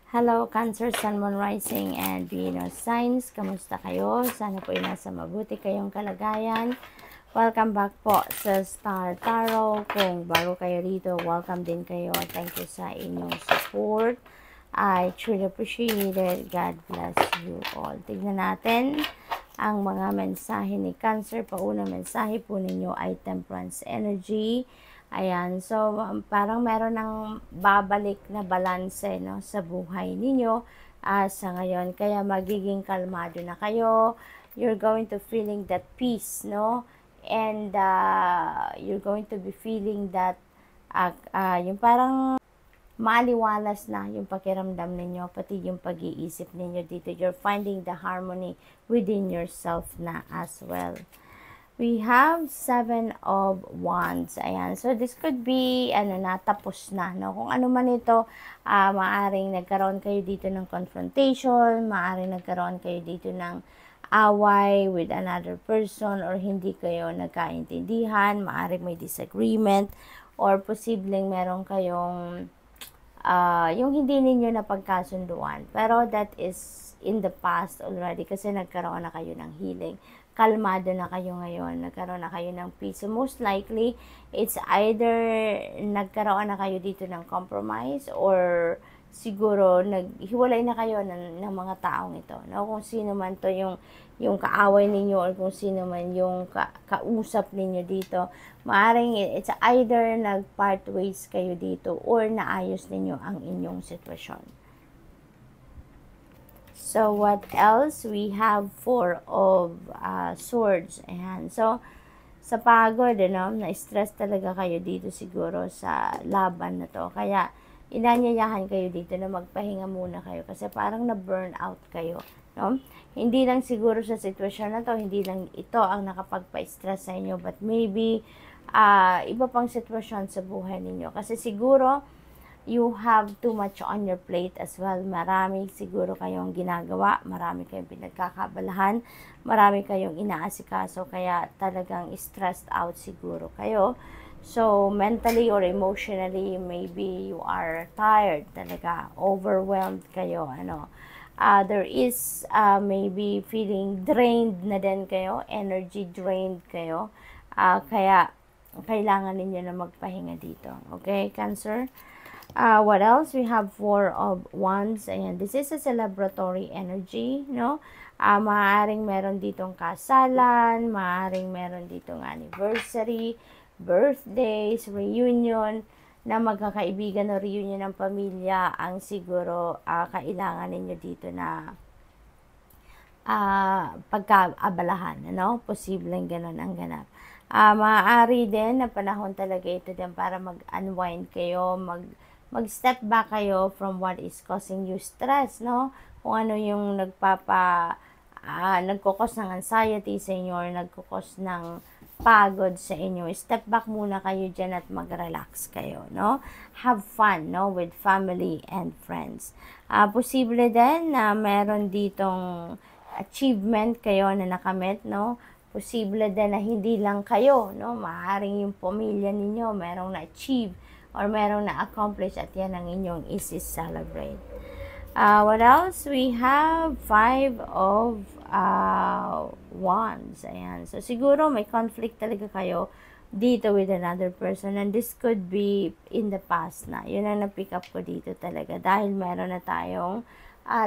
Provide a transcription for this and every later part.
Hello, Cancer, Sun, Moon, Rising, and Venus Signs. Kamusta kayo? Sana po ay nasa mabuti kayong kalagayan. Welcome back po sa Star Tarot. Kung bago kayo dito, welcome din kayo. Thank you sa inyong support. I truly appreciate it. God bless you all. Tignan natin ang mga mensahe ni Cancer. Paunang mensahe po ninyo ay Temperance Energy. Ayan, so parang meron ng babalik na balanse, no, sa buhay ninyo sa ngayon. Kaya magiging kalmado na kayo. You're going to feeling that peace, no? And you're going to be feeling that yung parang maaliwalas na yung pakiramdam ninyo, pati yung pag-iisip ninyo dito. You're finding the harmony within yourself na as well. We have 7 of Wands. Ayan. So, this could be, tapos na, no? Kung ano man ito, maaring nagkaroon kayo dito ng confrontation, maaring nagkaroon kayo dito ng away with another person, or hindi kayo nagkaintindihan, maaring may disagreement, or posibleng meron kayong, yung hindi ninyo napagkasunduan. Pero that is in the past already, kasi nagkaroon na kayo ng healing. Kalmado na kayo ngayon, nagkaroon na kayo ng peace. So most likely, it's either nagkaroon na kayo dito ng compromise, or siguro naghiwalay na kayo ng mga taong ito. No? Kung sino man to yung kaaway ninyo, or kung sino man yung kausap ninyo dito, maaring it's either nag-part ways kayo dito, or naayos ninyo ang inyong sitwasyon. So, what else? We have 4 of Swords. Ayan. So, sa pagod, na-stress talaga kayo dito siguro sa laban na to. Kaya, inanyayahan kayo dito na magpahinga muna kayo. Kasi parang na-burn out kayo. No? Hindi lang siguro sa sitwasyon na to, hindi lang ito ang nakapagpa-stress sa inyo. But maybe, iba pang sitwasyon sa buhay ninyo. Kasi siguro, you have too much on your plate as well. Marami siguro kayong ginagawa, marami kayong pinagkakabalahan, marami kayong inaasikaso, kaya talagang stressed out siguro kayo. So, mentally or emotionally, maybe you are tired talaga, overwhelmed kayo, there is maybe feeling drained na din kayo, energy drained kayo, kaya kailangan ninyo na magpahinga dito. Okay, Cancer? What else? We have 4 of Wands. Ayan, this is a celebratory energy, no? Maaaring meron ditong kasalan, maaaring meron ditong anniversary, birthdays, reunion, na magkakaibigan o reunion ng pamilya ang siguro kailangan ninyo dito na pagkaabalahan, no? Posibleng ganun ang ganap. Maaari din na panahon talaga ito din para mag-unwind kayo, mag-step back kayo from what is causing you stress, no? Kung ano yung nagkukos ng anxiety sa inyo, or nagkukos ng pagod sa inyo. Step back muna kayo dyan at mag-relax kayo, no? Have fun, no? With family and friends. Posible din na meron ditong achievement kayo na nakamit, no? Posible din na hindi lang kayo, no? Maaaring yung pamilya ninyo merong na-achieve, or merong na-accomplish, at yan ang inyong isi-celebrate. What else? We have 5 of Wands. Ayan. So, siguro may conflict talaga kayo dito with another person, and this could be in the past na. Yun ang na-pick up ko dito talaga, dahil meron na tayong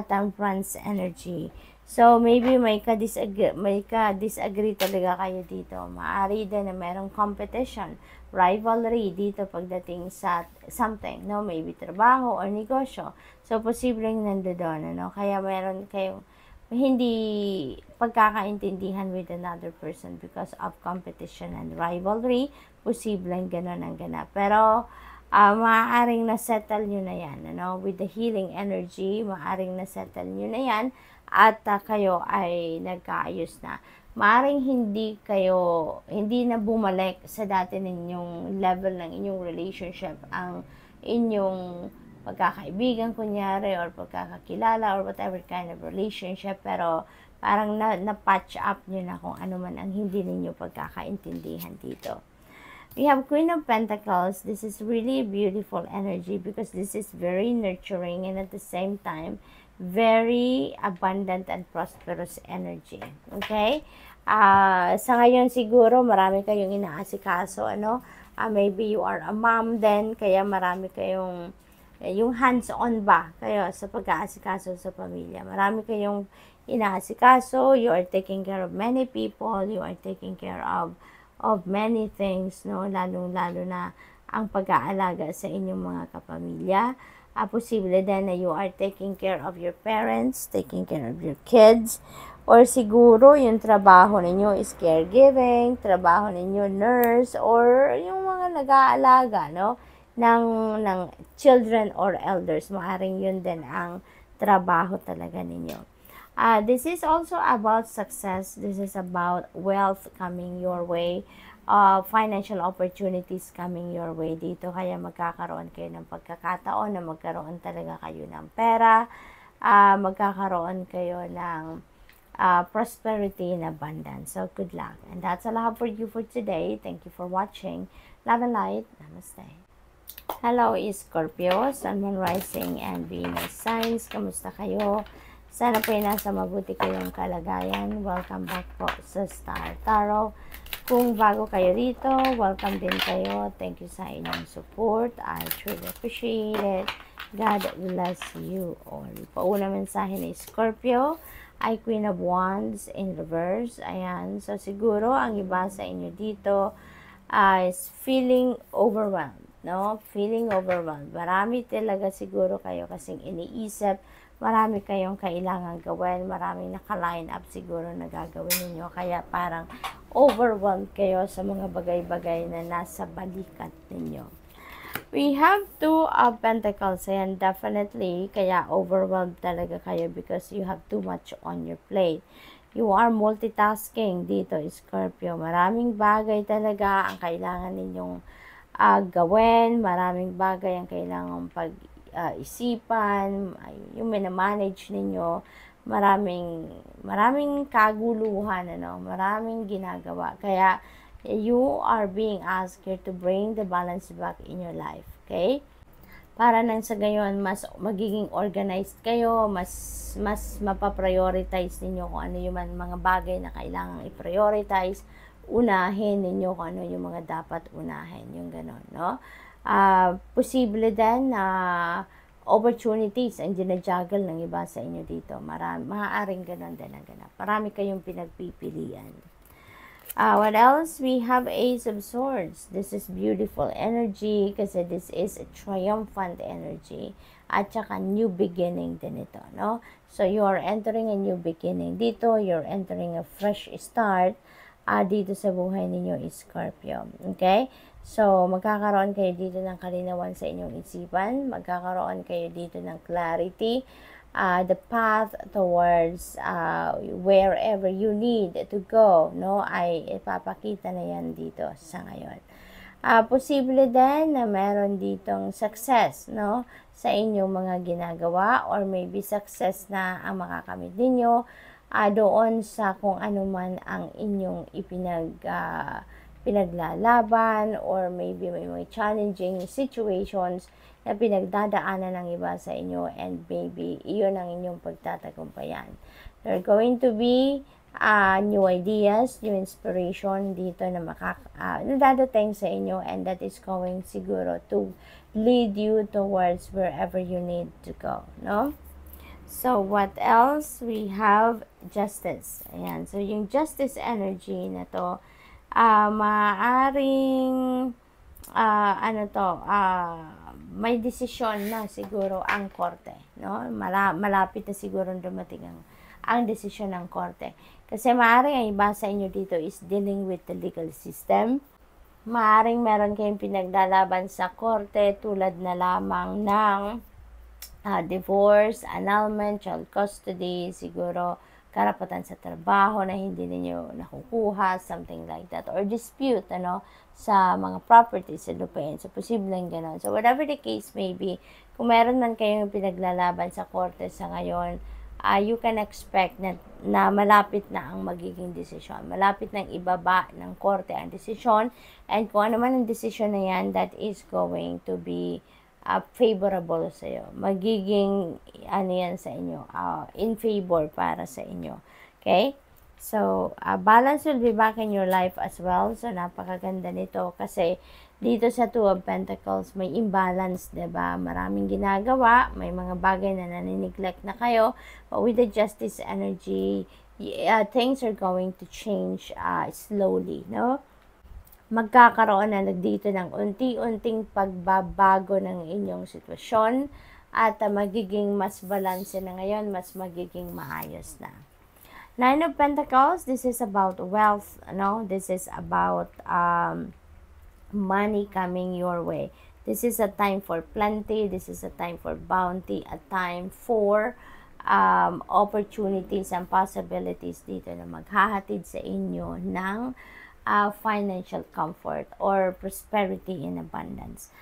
Temperance energy. So, maybe may ka-disagree talaga kayo dito. Maaari din na merong competition, rivalry dito pagdating sa something, no? Maybe trabaho or negosyo. So, posibleng nandoon, Kaya meron kayong hindi pagkakaintindihan with another person because of competition and rivalry. Posibleng ganun ang ganap. Pero, maaaring na-settle nyo na yan, With the healing energy, maaaring na-settle nyo na yan, at kayo ay nagkaayos na. Maaring hindi na bumalik sa dati ninyong level ng inyong relationship, ang inyong pagkakaibigan kunyari, or pagkakakilala, or whatever kind of relationship, pero parang na-patch up nyo na kung ano man ang hindi ninyo pagkakaintindihan dito. We have Queen of Pentacles. This is really beautiful energy because this is very nurturing and at the same time, very abundant and prosperous energy. Okay? Sa ngayon siguro, marami kayong inaasikaso, ano? Maybe you are a mom then, kaya marami kayong, yung hands-on ba kayo sa pag-aasikaso sa pamilya. Marami kayong inaasikaso, you are taking care of many people, you are taking care of many things, no? Lalong-lalo na ang pag-aalaga sa inyong mga kapamilya. Posible din na you are taking care of your parents, taking care of your kids, or siguro yung trabaho ninyo is caregiving, trabaho ninyo nurse, or yung mga nag-aalaga, no? ng children or elders. Maaring yun din ang trabaho talaga ninyo. This is also about success. This is about wealth coming your way. Financial opportunities coming your way dito. Kaya magkakaroon kayo ng pagkakataon na magkaroon talaga kayo ng pera. Magkakaroon kayo ng prosperity and abundance. So, good luck. And that's all I have for you for today. Thank you for watching. Love and light. Namaste. Hello, Scorpio, Sun, Moon, Rising, and Venus signs. Kamusta kayo? Sana po nasa mabuti kayong kalagayan. Welcome back po sa Star Tarot. Kung bago kayo rito, welcome din kayo. Thank you sa inyong support. I truly appreciate it. God bless you all. Pauna mensahe ni Scorpio ay Queen of Wands in reverse. Ayan. So, siguro ang iba sa inyo dito is feeling overwhelmed. No? Feeling overwhelmed. Marami talaga siguro kayo kasing iniisip. Marami kayong kailangan gawin. Maraming naka-line up siguro na gagawin ninyo. Kaya parang overwhelmed kayo sa mga bagay-bagay na nasa balikat ninyo. We have Two of Pentacles. Ayan, definitely. Kaya overwhelmed talaga kayo because you have too much on your plate. You are multitasking dito, Scorpio. Maraming bagay talaga ang kailangan ninyong gawin. Maraming bagay ang kailangan isipan, yung minamanage ninyo, maraming kaguluhan, ano, maraming ginagawa. Kaya, you are being asked here to bring the balance back in your life, okay? Para nang sa gayon, mas magiging organized kayo, mas mapaprioritize ninyo kung ano yung mga bagay na kailangang i-prioritize, unahin ninyo kung ano yung mga dapat unahin, yung ganon, no? Posible din na opportunities ang ginajuggle ng iba sa inyo dito. Maaaring ganon din ang ganap. Marami kayong pinagpipilian. What else? We have Ace of Swords. This is beautiful energy kasi this is a triumphant energy. At saka new beginning din ito, no? So, you are entering a new beginning. Dito, you're entering a fresh start dito sa buhay ninyo, Scorpio. Okay? So, magkakaroon kayo dito ng kalinawan sa inyong isipan. Magkakaroon kayo dito ng clarity. The path towards wherever you need to go, no? Ay ipapakita na yan dito sa ngayon. Posible din na meron ditong success, no? Sa inyong mga ginagawa or maybe success na ang makakamit ninyo doon sa kung ano man ang inyong pinaglalaban or maybe may mga challenging situations na pinagdadaanan ng iba sa inyo and maybe iyon ang inyong pagtatagumpayan. There are going to be new ideas, new inspiration dito na nadadating sa inyo and that is going siguro to lead you towards wherever you need to go, no? So, what else? We have Justice. Ayan. So, yung Justice energy na to, maaaring, may desisyon na siguro ang korte, no? Malapit na siguro dumating ang desisyon ng korte. Kasi maaaring ang iba sa inyo dito is dealing with the legal system. Maaaring meron kayong pinaglalaban sa korte tulad na lamang ng divorce, annulment, child custody, siguro karapatan sa trabaho na hindi ninyo nakukuha, something like that, or dispute, ano, sa mga properties sa lupain. So, posibleng gano'n. So, whatever the case may be, kung meron man kayong pinaglalaban sa korte sa ngayon, you can expect na malapit na ang magiging desisyon. Malapit nang ibaba ng korte ang desisyon, and kung ano man ang desisyon na yan, that is going to be favorable sa iyo. Magiging ano yan sa inyo, in favor para sa inyo. Okay? So, balance will be back in your life as well. So, napakaganda nito kasi dito sa Two of Pentacles, may imbalance, diba? Maraming ginagawa, may mga bagay na nanineglect na kayo. But with the Justice energy, things are going to change slowly, no? Magkakaroon na dito ng unti-unting pagbabago ng inyong sitwasyon at magiging mas balanse na ngayon, mas magiging maayos na. Nine of Pentacles, this is about wealth, no? This is about money coming your way. This is a time for plenty. This is a time for bounty. A time for opportunities and possibilities dito na maghahatid sa inyo ng financial comfort or prosperity in abundance.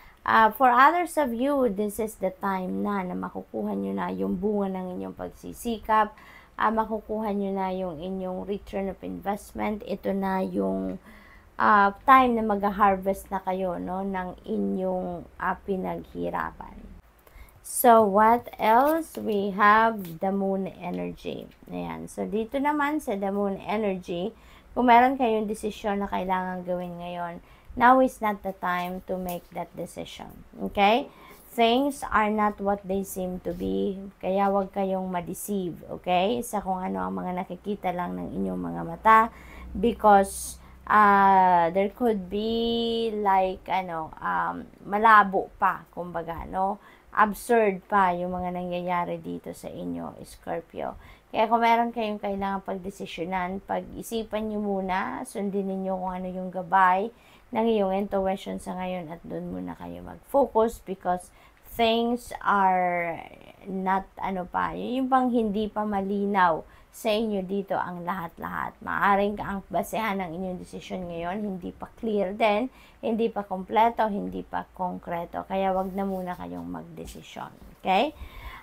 For others of you, this is the time na makukuha nyo na yung bunga ng inyong pagsisikap. Makukuha nyo na yung inyong return of investment. Ito na yung time na mag-harvest na kayo, no, ng inyong pinaghirapan. So, what else? We have the moon energy. Ayan. So, dito naman sa the moon energy, kung meron kayong desisyon na kailangan gawin ngayon, now is not the time to make that decision. Okay? Things are not what they seem to be, kaya wag kayong ma-deceive, okay? Sa kung ano ang mga nakikita lang ng inyong mga mata, because there could be like, malabo pa, kumbaga, no? Absurd pa yung mga nangyayari dito sa inyo, Scorpio. Kaya kung meron kayong kailangan pagdesisyonan, pag-isipan nyo muna, sundin ninyo kung ano yung gabay ng iyong intuition sa ngayon at doon muna kayo mag-focus because things are not, yung bang hindi pa malinaw sa inyo dito ang lahat-lahat. Maaring ang basehan ng inyong desisyon ngayon, hindi pa clear din, hindi pa kompleto, hindi pa konkreto. Kaya wag na muna kayong magdesisyon. Okay?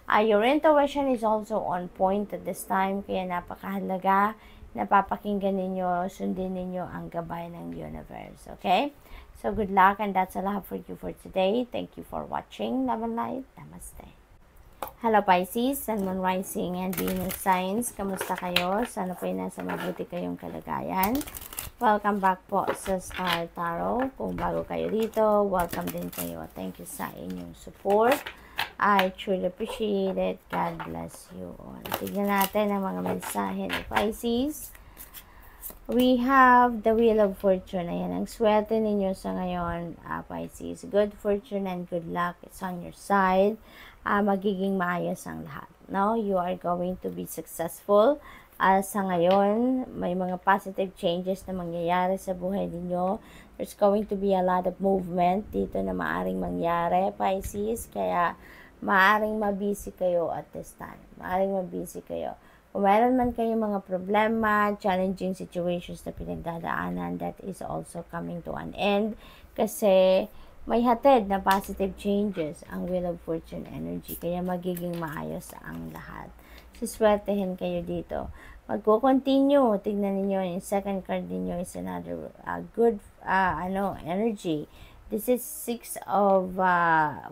Your intuition is also on point at this time, kaya napakahalaga na papakinggan ninyo, sundin ninyo ang gabay ng universe. Okay? So, good luck, and that's all I have for you for today. Thank you for watching. Love and light. Namaste. Hello Pisces, Sun, Moon, Rising, and Venus signs. Kamusta kayo? Sana po ay nasa mabuti kayong kalagayan. Welcome back po sa Star Tarot. Kung bago kayo dito, welcome din kayo. Thank you sa inyong support. I truly appreciate it. God bless you all. Tignan natin ang mga mensahe ni Pisces. We have the Wheel of Fortune. Ayan, ang swerte ninyo sa ngayon, Pisces. Good fortune and good luck. It's on your side. Magiging maayos ang lahat. No? You are going to be successful. Sa ngayon, may mga positive changes na mangyayari sa buhay ninyo. There's going to be a lot of movement dito na maaring mangyari, Pisces. Kaya, maaring mabisi kayo at this time. Maaring mabisi kayo. Kung meron man kayong mga problema, challenging situations na pinagdadaanan, that is also coming to an end. Kasi may hatid na positive changes ang Wheel of Fortune energy. Kaya magiging maayos ang lahat. Siswertehin kayo dito. Magko-continue. Tignan niyo yung second card niyo is another good energy. This is Six of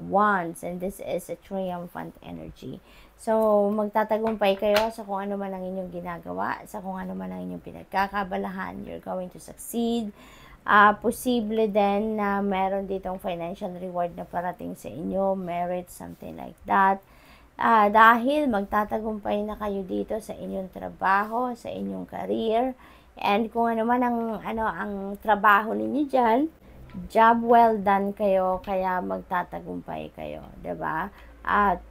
Wands, and this is a triumphant energy. So, magtatagumpay kayo sa kung ano man ang inyong ginagawa, sa kung ano man ang inyong pinagkakabalahan. You're going to succeed. Posible din na meron ditong financial reward na parating sa inyo, merit, something like that. Dahil magtatagumpay na kayo dito sa inyong trabaho, sa inyong career, and kung ano man ang trabaho ninyo dyan, job well done kayo, kaya magtatagumpay kayo, 'di ba? At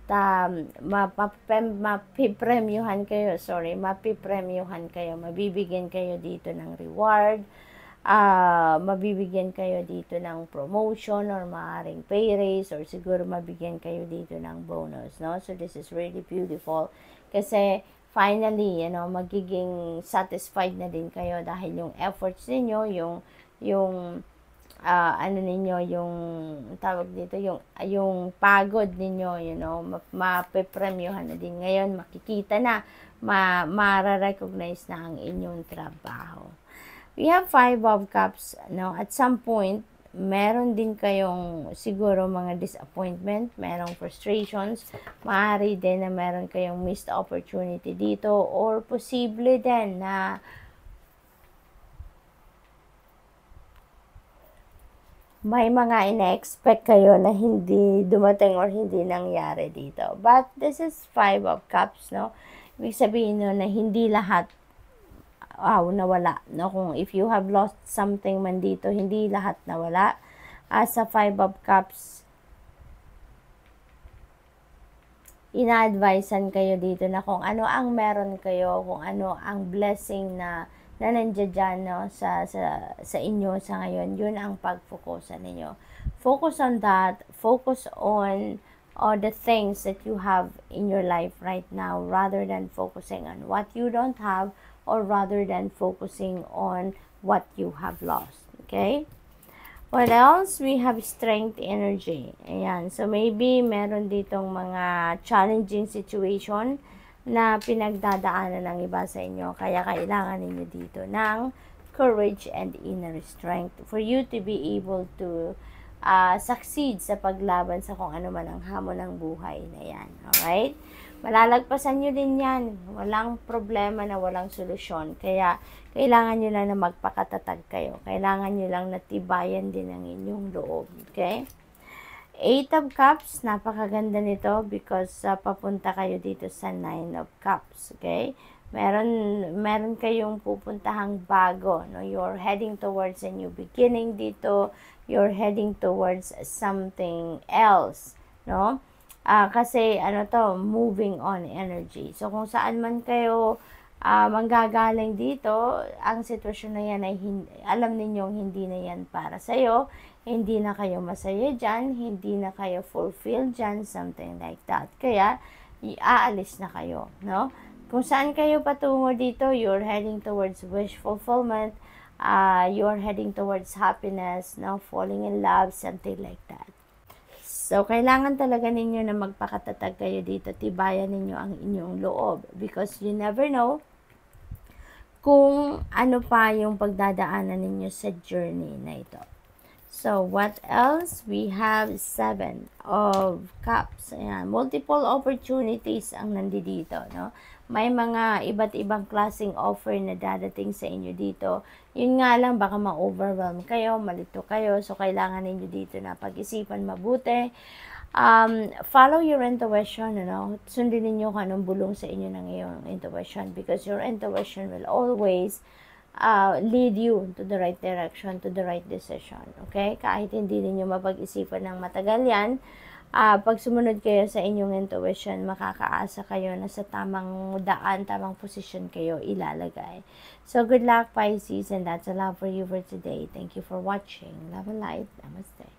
mapipremyuhan kayo, mabibigyan kayo dito ng reward, mabibigyan kayo dito ng promotion or maaaring pay raise, or siguro mabigyan kayo dito ng bonus, no? So this is really beautiful kasi finally, magiging satisfied na din kayo dahil yung efforts niyo, yung ano ninyo, yung tawag dito, yung pagod ninyo, mapepremyohan na din ngayon, makikita na, mara-recognize na ang inyong trabaho. We have 5 of Cups, no? At some point, meron din kayong siguro mga disappointment, merong frustrations, maaari din na meron kayong missed opportunity dito, or posible din na may mga ina-expect kayo na hindi dumating or hindi nangyari dito. But this is 5 of Cups, no? Ibig sabihin no, na hindi lahat nawala, no? Kung if you have lost something man dito, hindi lahat nawala. Sa 5 of Cups, ina-advisean kayo dito na kung ano ang meron kayo, kung ano ang blessing na nandiyan dyan, no, sa inyo sa ngayon, yun ang pag-focusan ninyo. Focus on that. Focus on all the things that you have in your life right now, rather than focusing on what you don't have, or rather than focusing on what you have lost. Okay? What else? We have strength energy. Ayan. So, maybe meron ditong mga challenging situation na pinagdadaanan ng iba sa inyo. Kaya kailangan ninyo dito ng courage and inner strength for you to be able to succeed sa paglaban sa kung ano man ang hamon ng buhay na yan. Alright? Malalagpasan nyo din yan. Walang problema na walang solusyon. Kaya, kailangan nyo lang na magpakatatag kayo. Kailangan nyo lang natibayan din ang inyong loob. Okay? 8 of Cups, napakaganda nito because papunta kayo dito sa 9 of Cups. Okay? Meron kayong pupuntahang bago. No? You're heading towards a new beginning dito. You're heading towards something else. No? Kasi moving on energy. So kung saan man kayo manggagaling dito, ang sitwasyon na yan ay alam ninyong hindi na yan para sa'yo, hindi na kayo masaya dyan, hindi na kayo fulfilled dyan, something like that. Kaya, aalis na kayo, no? Kung saan kayo patungo dito, you're heading towards wish fulfillment, you're heading towards happiness, no? Falling in love, something like that. So, kailangan talaga ninyo na magpakatatag kayo dito, tibayan ninyo ang inyong loob, because you never know kung ano pa yung pagdadaanan ninyo sa journey na ito. So, what else? We have 7 of Cups. Ayan, multiple opportunities ang nandito, no? May mga iba't ibang klaseng offer na dadating sa inyo dito. Yun nga lang, baka ma-overwhelm kayo, malito kayo. So, kailangan ninyo dito na pag-isipan mabuti. Follow your intuition, Sundin ninyo kung anong bulong sa inyo ng iyong intuition, because your intuition will always lead you to the right direction, to the right decision. Okay? Kahit hindi ninyo mapag-isipan ng matagal yan, pag sumunod kayo sa inyong intuition, makakaasa kayo na sa tamang daan, tamang posisyon kayo ilalagay. So, good luck, Pisces, and that's a love for you for today. Thank you for watching. Love and light. Namaste.